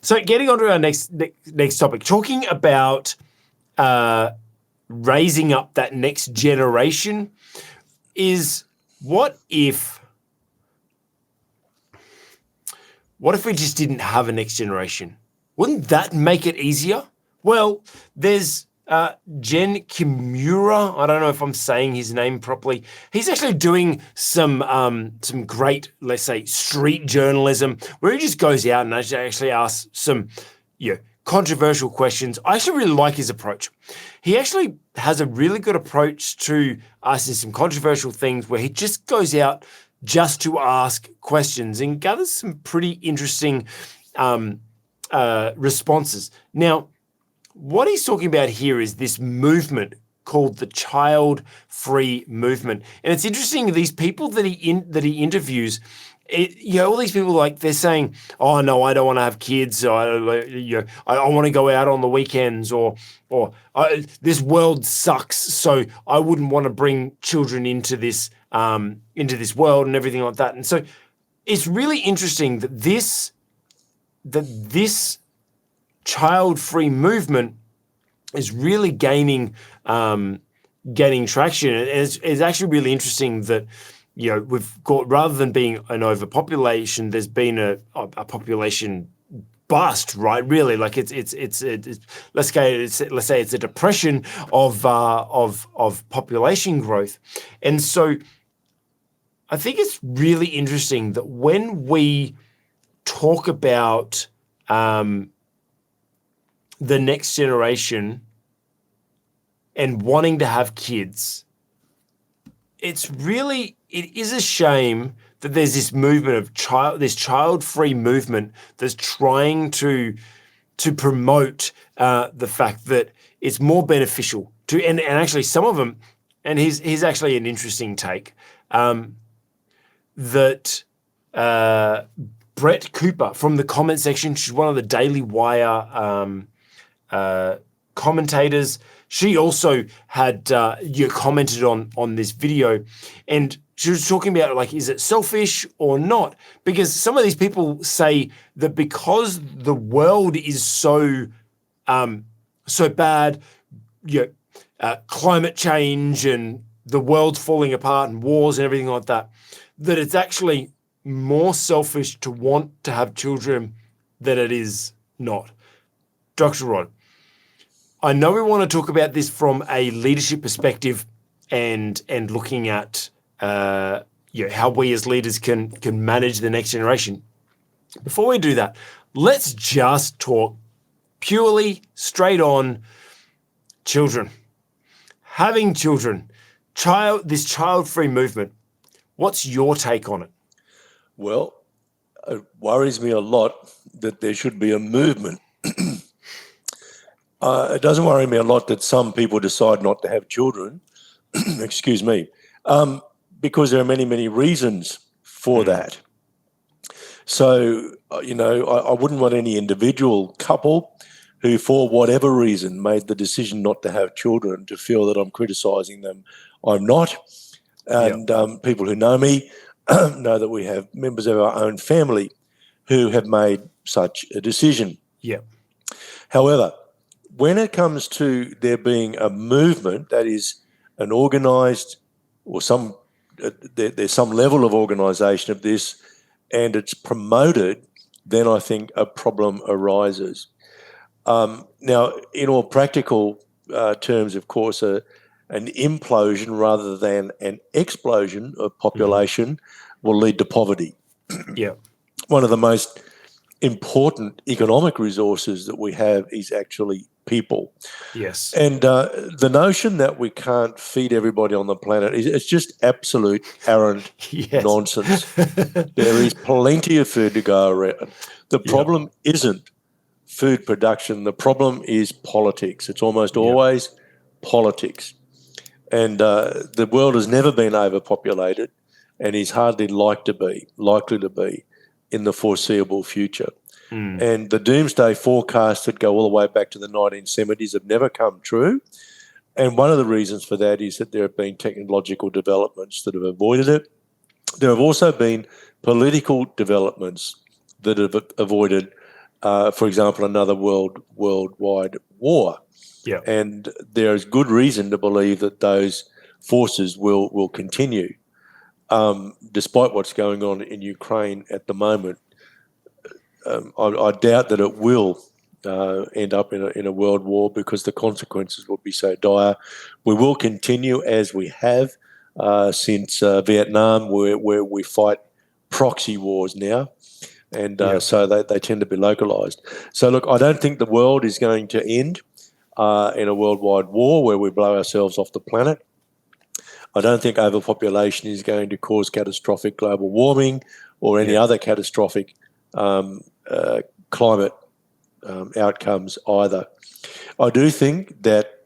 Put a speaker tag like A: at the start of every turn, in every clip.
A: So getting on to our next topic, talking about raising up that next generation is what if we just didn't have a next generation? Wouldn't that make it easier? Well, there's Jen Kimura. I don't know if I'm saying his name properly. He's actually doing some great, let's say, street journalism where he just goes out and actually asks some, controversial questions. I actually really like his approach. He actually has a really good approach to asking some controversial things where he just goes out just to ask questions and gathers some pretty interesting responses. Now, what he's talking about here is this movement called the child-free movement, and it's interesting. These people that he interviews, all these people, like, they're saying, "Oh no, I don't want to have kids. I want to go out on the weekends, or this world sucks, so I wouldn't want to bring children into this world and everything like that." And so, it's really interesting that this child-free movement is really gaining traction. And it's actually really interesting that, we've got, rather than being an overpopulation, there's been a population bust, right? Really, like it's let's say it's a depression of population growth. And so I think it's really interesting that when we talk about the next generation and wanting to have kids, it is a shame that there's this movement of this child-free movement that's trying to promote the fact that it's more beneficial to, and actually some of them, and here's actually an interesting take, that Brett Cooper from the comment section, she's one of the Daily Wire commentators. She also had commented on this video, and she was talking about, like, is it selfish or not? Because some of these people say that because the world is so bad, climate change and the world's falling apart and wars and everything like that, that it's actually more selfish to want to have children than it is not. Dr. Rod, I know we want to talk about this from a leadership perspective and looking at how we as leaders can manage the next generation. Before we do that, let's just talk purely straight on children. Having children, this child-free movement. What's your take on it?
B: Well, it worries me a lot that there should be a movement. It doesn't worry me a lot that some people decide not to have children, excuse me, because there are many, many reasons for that. So, I wouldn't want any individual couple who, for whatever reason, made the decision not to have children to feel that I'm criticising them. I'm not. And people who know me know that we have members of our own family who have made such a decision.
A: Yeah.
B: However, when it comes to there being a movement that is an organised, or there's some level of organisation of this, and it's promoted, then I think a problem arises. Now, in all practical terms, of course, an implosion rather than an explosion of population will lead to poverty.
A: Yeah.
B: One of the most important economic resources that we have is actually people.
A: Yes.
B: And the notion that we can't feed everybody on the planet it's just absolute arrant nonsense. There is plenty of food to go around. The problem isn't food production. The problem is politics. It's almost always politics. And the world has never been overpopulated and is hardly likely to be in the foreseeable future. And the doomsday forecasts that go all the way back to the 1970s have never come true. And one of the reasons for that is that there have been technological developments that have avoided it. There have also been political developments that have avoided for example, another worldwide war.
A: Yeah.
B: And there is good reason to believe that those forces will continue, despite what's going on in Ukraine at the moment. I doubt that it will end up in a world war because the consequences will be so dire. We will continue as we have since Vietnam, where we fight proxy wars now. And so they tend to be localised. So, look, I don't think the world is going to end in a worldwide war where we blow ourselves off the planet. I don't think overpopulation is going to cause catastrophic global warming or any other catastrophic climate outcomes either. I do think that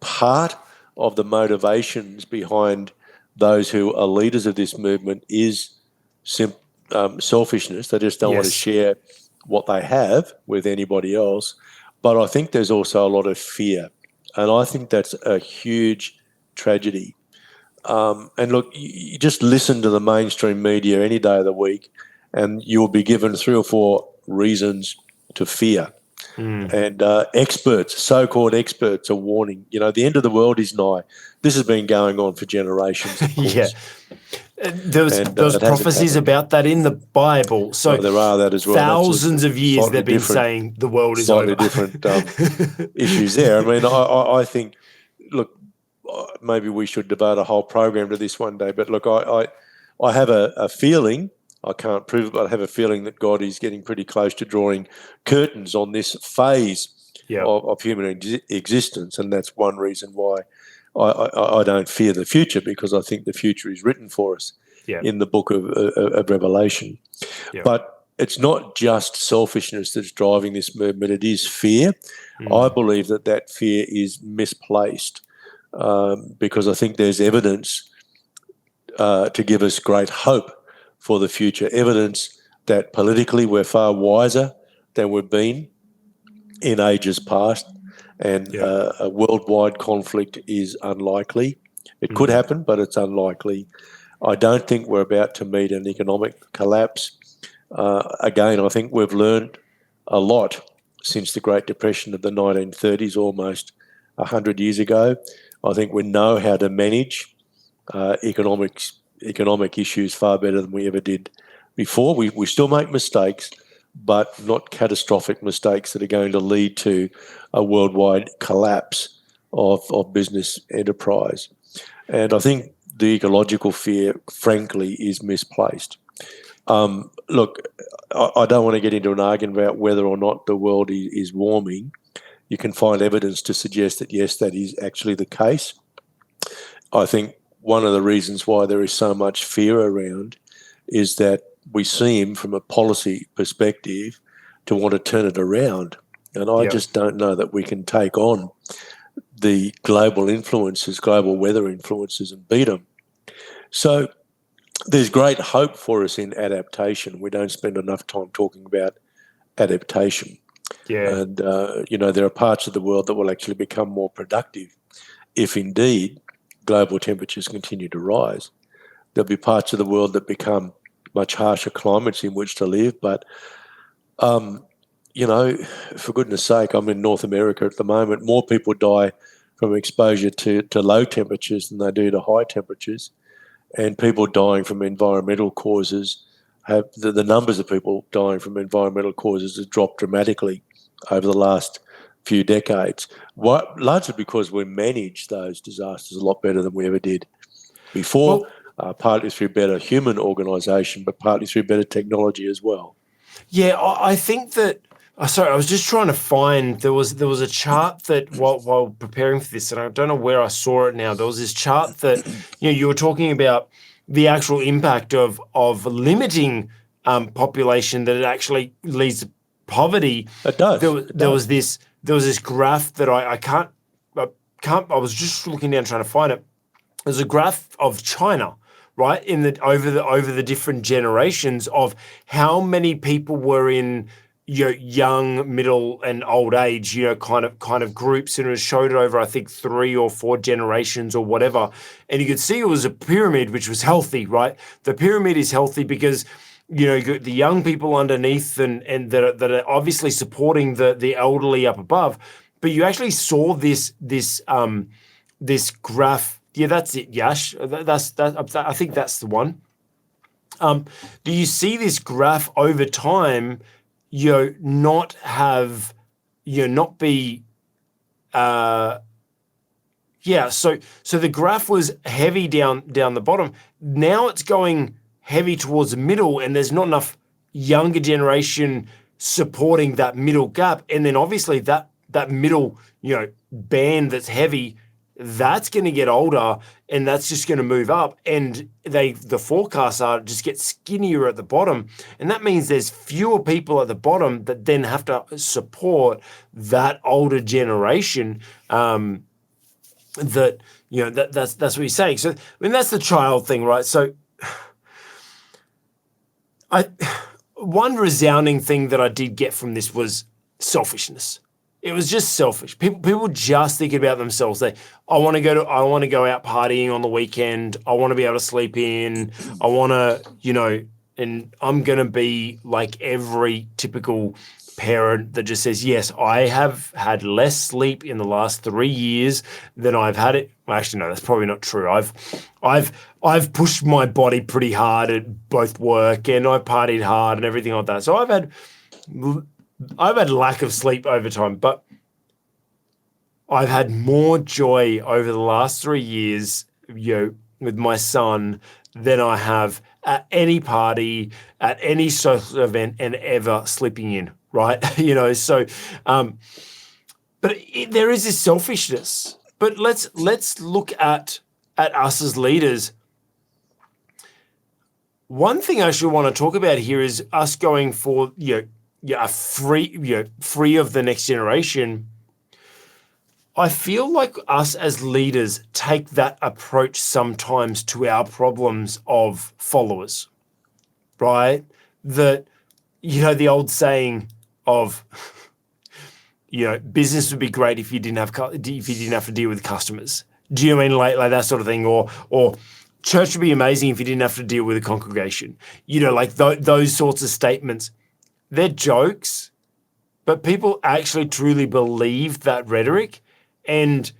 B: part of the motivations behind those who are leaders of this movement is selfishness. They just don't want to share what they have with anybody else. But I think there's also a lot of fear. And I think that's a huge tragedy. And look, you just listen to the mainstream media any day of the week and you'll be given 3 or 4 reasons to fear. And experts, so-called experts, are warning, the end of the world is nigh. This has been going on for generations, of course.
A: Yeah. There was prophecies about that in the Bible. So
B: there are that as well.
A: Thousands of years they've been saying the world is
B: slightly
A: over.
B: different issues there. I mean, I think, look, maybe we should devote a whole program to this one day. But look, I have a feeling, I can't prove it, but I have a feeling that God is getting pretty close to drawing curtains on this phase of human existence. And that's one reason why I don't fear the future, because I think the future is written for us in the book of Revelation. But it's not just selfishness that's driving this movement. It is fear. I believe that fear is misplaced because I think there's evidence to give us great hope for the future, evidence that politically we're far wiser than we've been in ages past, and a worldwide conflict is unlikely. It could happen, but it's unlikely. I don't think we're about to meet an economic collapse. Again, I think we've learned a lot since the Great Depression of the 1930s, almost 100 years ago. I think we know how to manage economic issues far better than we ever did before. We still make mistakes, but not catastrophic mistakes that are going to lead to a worldwide collapse of business enterprise. And I think the ecological fear, frankly, is misplaced. Look, I don't want to get into an argument about whether or not the world is warming. You can find evidence to suggest that, yes, that is actually the case. I think one of the reasons why there is so much fear around is that we seem, from a policy perspective, to want to turn it around. And I just don't know that we can take on the global influences, global weather influences, and beat them. So there's great hope for us in adaptation. We don't spend enough time talking about adaptation. And, there are parts of the world that will actually become more productive if indeed global temperatures continue to rise. There'll be parts of the world that become much harsher climates in which to live. But, for goodness sake, I'm in North America at the moment. More people die from exposure to low temperatures than they do to high temperatures. And people dying from environmental causes the numbers of people dying from environmental causes has dropped dramatically over the last few decades, largely because we manage those disasters a lot better than we ever did before, partly through better human organisation, but partly through better technology as well.
A: Yeah, I think that. Sorry, I was just trying to find. There was a chart that while preparing for this, and I don't know where I saw it now. There was this chart that you were talking about the actual impact of limiting population, that it actually leads to poverty.
B: It does.
A: There was this graph that I can't. I was just looking down trying to find it. There's a graph of China, right, over the different generations of how many people were in young, middle, and old age, kind of groups, and it showed it over, I think, 3 or 4 generations or whatever. And you could see it was a pyramid which was healthy, right? The pyramid is healthy because you got the young people underneath and that are obviously supporting the elderly up above, but you actually saw this graph. Yeah, that's it, Yash. I think that's the one. Do you see this graph over time, not have, not be, yeah. So the graph was heavy down the bottom. Now it's going heavy towards the middle, and there's not enough younger generation supporting that middle gap. And then obviously that middle, band that's heavy, that's going to get older, and that's just going to move up. And the forecasts are just get skinnier at the bottom, and that means there's fewer people at the bottom that then have to support that older generation. That's what you're saying. So I mean, that's the child thing, right? So one resounding thing that I did get from this was selfishness. It was just selfish. People just think about themselves. I want to go out partying on the weekend. I want to be able to sleep in. I want to, and I'm going to be like every typical parent that just says, yes, I have had less sleep in the last 3 years than I've had it. Well, actually, no, that's probably not true. I've pushed my body pretty hard at both work, and I partied hard and everything like that. So I've had lack of sleep over time, but I've had more joy over the last 3 years, with my son than I have at any party, at any social event, and ever sleeping in. Right. So, but there is this selfishness, but let's look at us as leaders. One thing I should want to talk about here is us going for, a free of the next generation. I feel like us as leaders take that approach sometimes to our problems of followers, right? That, the old saying of, business would be great if you didn't have to deal with customers. Do you mean like that sort of thing? Or church would be amazing if you didn't have to deal with a congregation. Like those sorts of statements. They're jokes, but people actually truly believe that rhetoric. And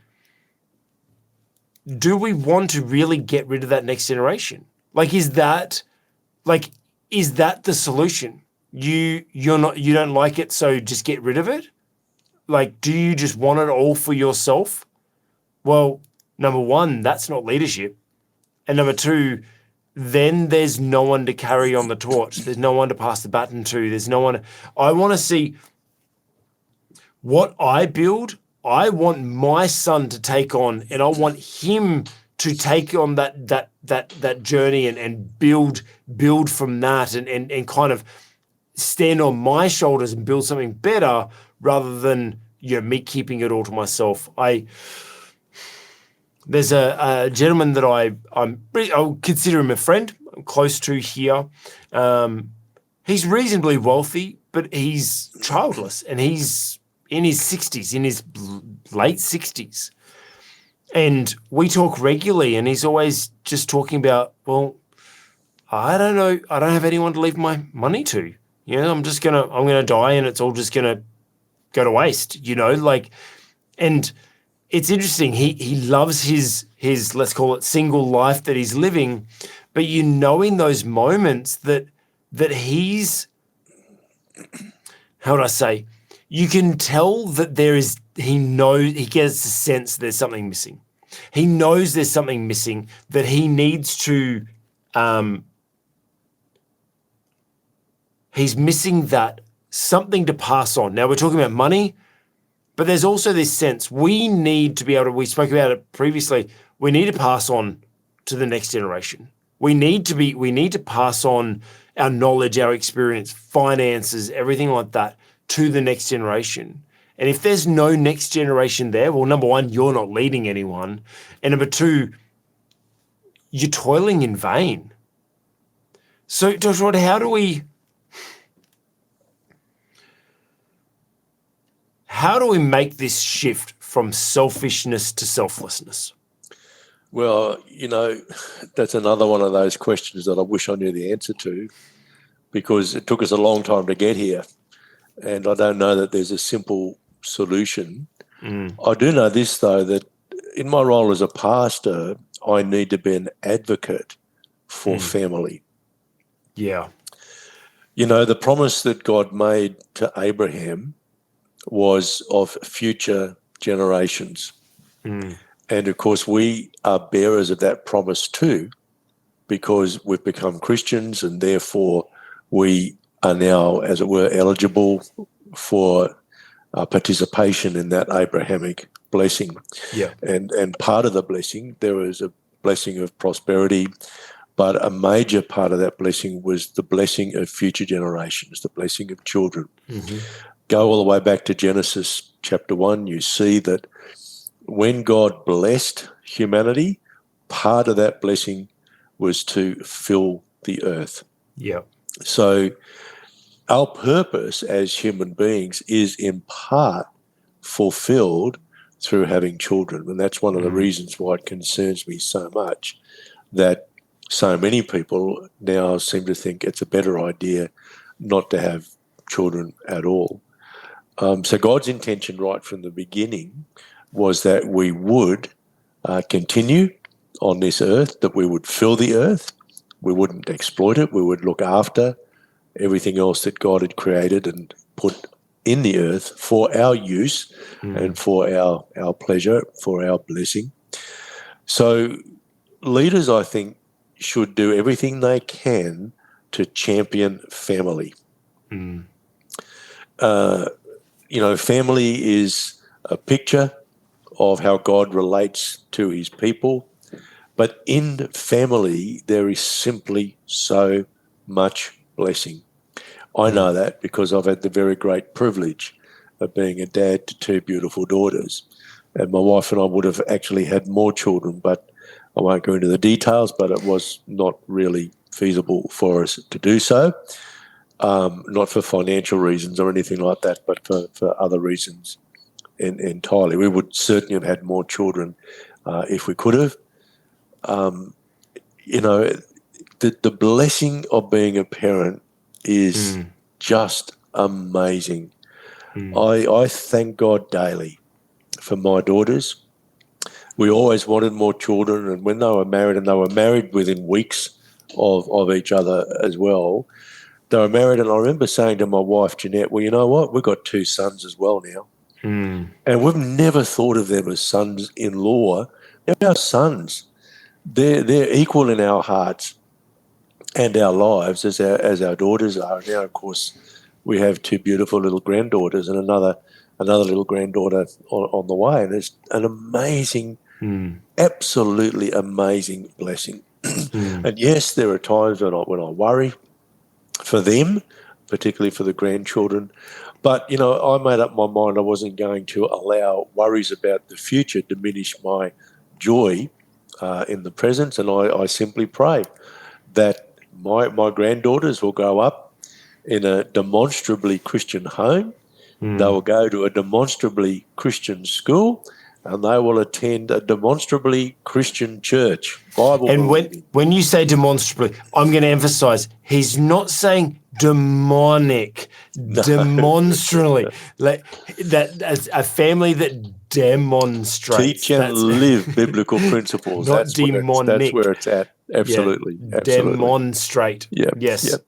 A: do we want to really get rid of that next generation? Is that the solution? You don't like it, so just get rid of it? Do you just want it all for yourself? Well, number one, that's not leadership. And number two, then there's no one to carry on the torch. There's no one to pass the baton to. There's no one. I want to see what I build. I want my son to take on, and I want him to take on that journey and build from that and kind of stand on my shoulders and build something better rather than me keeping it all to myself. There's a gentleman that I'll consider him a friend. I'm close to here. He's reasonably wealthy, but he's childless, and he's in his 60s, in his late 60s. And we talk regularly, and he's always just talking about, well, I don't know. I don't have anyone to leave my money to. I'm gonna die, and it's all just gonna go to waste. And it's interesting. He loves his let's call it single life that he's living, but in those moments that he's, how would I say, you can tell that he gets the sense there's something missing. He knows there's something missing that he needs to. He's missing that something to pass on. Now we're talking about money, but there's also this sense we need to be able to, we spoke about it previously, we need to pass on to the next generation. We need to pass on our knowledge, our experience, finances, everything like that to the next generation. And if there's no next generation there, well, number one, you're not leading anyone. And number two, you're toiling in vain. So, Dr. Rod, how do we make this shift from selfishness to selflessness?
B: Well, that's another one of those questions that I wish I knew the answer to. because it took us a long time to get here. And I don't know that there's a simple solution. I do know this, though, that in my role as a pastor, I need to be an advocate for family.
A: Yeah.
B: You know, the promise that God made to Abraham was of future generations. And, of course, we are bearers of that promise too, because we've become Christians, and therefore we are now, as it were, eligible for participation in that Abrahamic blessing.
A: Yeah.
B: And part of the blessing, there was a blessing of prosperity, but a major part of that blessing was the blessing of future generations, the blessing of children. Go all the way back to Genesis chapter 1, you see that when God blessed humanity, part of that blessing was to fill the earth.
A: Yeah.
B: So our purpose as human beings is in part fulfilled through having children. And that's one of the reasons why it concerns me so much that so many people now seem to think it's a better idea not to have children at all. So God's intention right from the beginning was that we would continue on this earth, that we would fill the earth, we wouldn't exploit it, we would look after everything else that God had created and put in the earth for our use and for our pleasure, for our blessing. So leaders, I think, should do everything they can to champion family. Family is a picture of how God relates to his people. But in family, there is simply so much blessing. I know that because I've had the very great privilege of being a dad to two beautiful daughters. And my wife and I would have actually had more children, but I won't go into the details, but it was not really feasible for us to do so. Not for financial reasons or anything like that, but for other reasons entirely. We would certainly have had more children if we could have. The blessing of being a parent is just amazing. I thank God daily for my daughters. We always wanted more children, and when they were married, and they were married within weeks of each other as well, they were married, and I remember saying to my wife, Jeanette, well, you know what? We've got two sons as well now. And we've never thought of them as sons-in-law. They're our sons. They're equal in our hearts and our lives as our daughters are. Now, of course, we have two beautiful little granddaughters and another little granddaughter on the way. And it's an amazing, absolutely amazing blessing. And yes, there are times when I worry for them, particularly for the grandchildren. But, I made up my mind I wasn't going to allow worries about the future diminish my joy in the present. And I simply pray that my granddaughters will grow up in a demonstrably Christian home. They will go to a demonstrably Christian school, and they will attend a demonstrably Christian church. Bible.
A: And when you say demonstrably, I'm going to emphasize, he's not saying demonic, demonstrably. Like that, as a family that demonstrates.
B: Teach and live biblical principles.
A: Not
B: that's
A: demonic.
B: That's where it's at. Absolutely.
A: Yeah, absolutely. Demonstrate.
B: Yeah.
A: Yes.
B: Yep.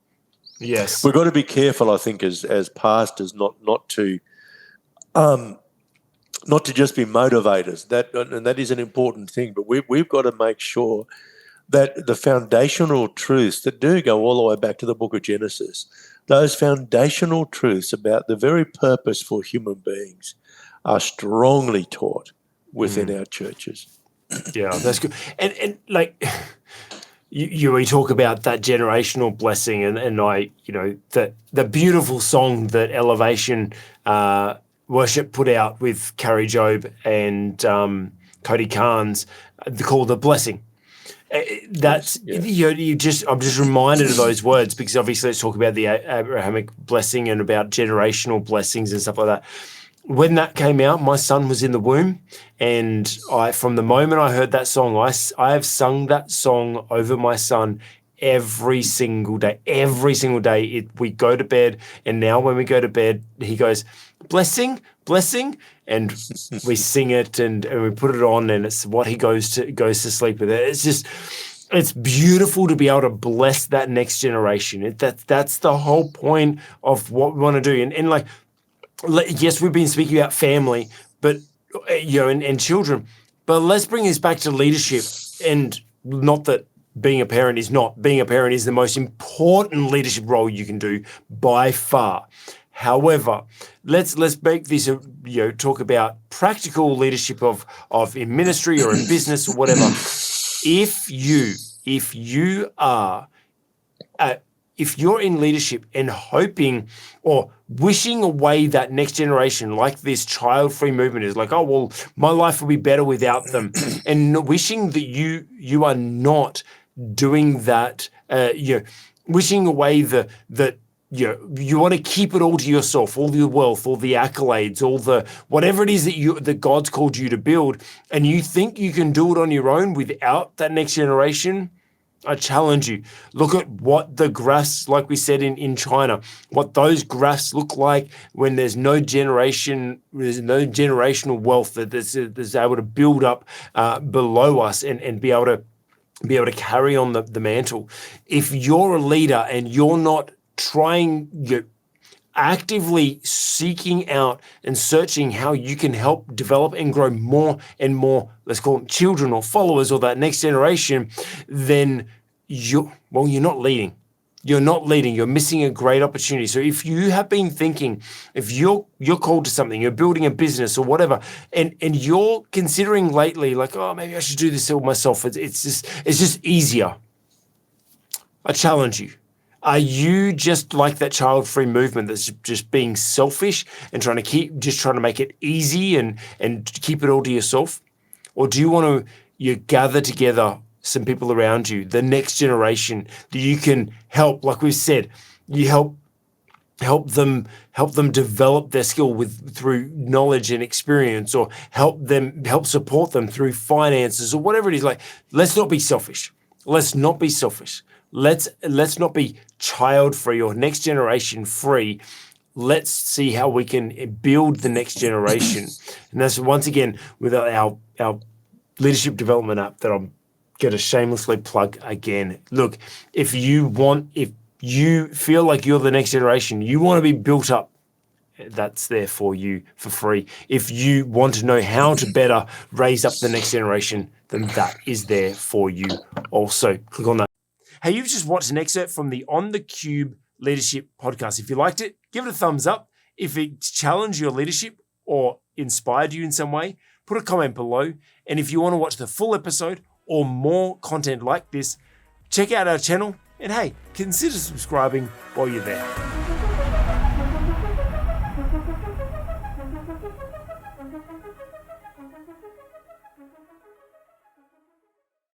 A: Yes.
B: We've got to be careful, I think, as pastors, not to just be motivators. That is an important thing. But we've got to make sure that the foundational truths that do go all the way back to the book of Genesis, those foundational truths about the very purpose for human beings are strongly taught within our churches.
A: Yeah, that's good. And like we talk about that generational blessing, and I, the beautiful song that Elevation Worship put out with Carrie Job and Cody Carnes called The Blessing. That's I'm just reminded of those words because obviously let's talk about the Abrahamic blessing and about generational blessings and stuff like that. When that came out, my son was in the womb, and from the moment I heard that song, I have sung that song over my son every single day. Every single day, we go to bed, and now when we go to bed, he goes, blessing, blessing, and we sing it and we put it on, and it's what he goes to sleep with. It's beautiful to be able to bless that next generation. That's the whole point of what we want to do. And like, yes, we've been speaking about family, but and children, but let's bring this back to leadership. And not that being a parent is not. Being a parent is the most important leadership role you can do by far. However, let's make this talk about practical leadership of in ministry or in business or whatever. If you're in leadership and hoping or wishing away that next generation, like this child-free movement is like, oh, well, my life will be better without them, and wishing that you are not doing that, wishing away that you want to keep it all to yourself, all the wealth, all the accolades, all the whatever it is that God's called you to build, and you think you can do it on your own without that next generation. I challenge you. Look at what the graphs, like we said in China, what those graphs look like when there's no generational wealth that's able to build up below us and be able to carry on the mantle. If you're a leader and you're not actively seeking out and searching how you can help develop and grow more and more, let's call them children or followers or that next generation, then you're not leading. You're not leading. You're missing a great opportunity. So if you have been thinking, if you're called to something, you're building a business or whatever, and you're considering lately, like, oh, maybe I should do this all myself. It's just easier. I challenge you. Are you just like that child-free movement that's just being selfish and trying to make it easy and keep it all to yourself? Or do you want to gather together some people around you, the next generation that you can help? Like we've said, you help them develop their skill through knowledge and experience, or help support them through finances or whatever it is. Like, let's not be selfish. Let's not be selfish. Let's not be child-free or next generation free. Let's see how we can build the next generation. And that's once again with our leadership development app that I'm going to shamelessly plug again. Look, if you feel like you're the next generation, you want to be built up, that's there for you for free. If you want to know how to better raise up the next generation, then that is there for you also. Click on that. Hey, you've just watched an excerpt from the On the Cube Leadership podcast. If you liked it, give it a thumbs up. If it challenged your leadership or inspired you in some way, put a comment below. And if you want to watch the full episode or more content like this, check out our channel. And hey, consider subscribing while you're there.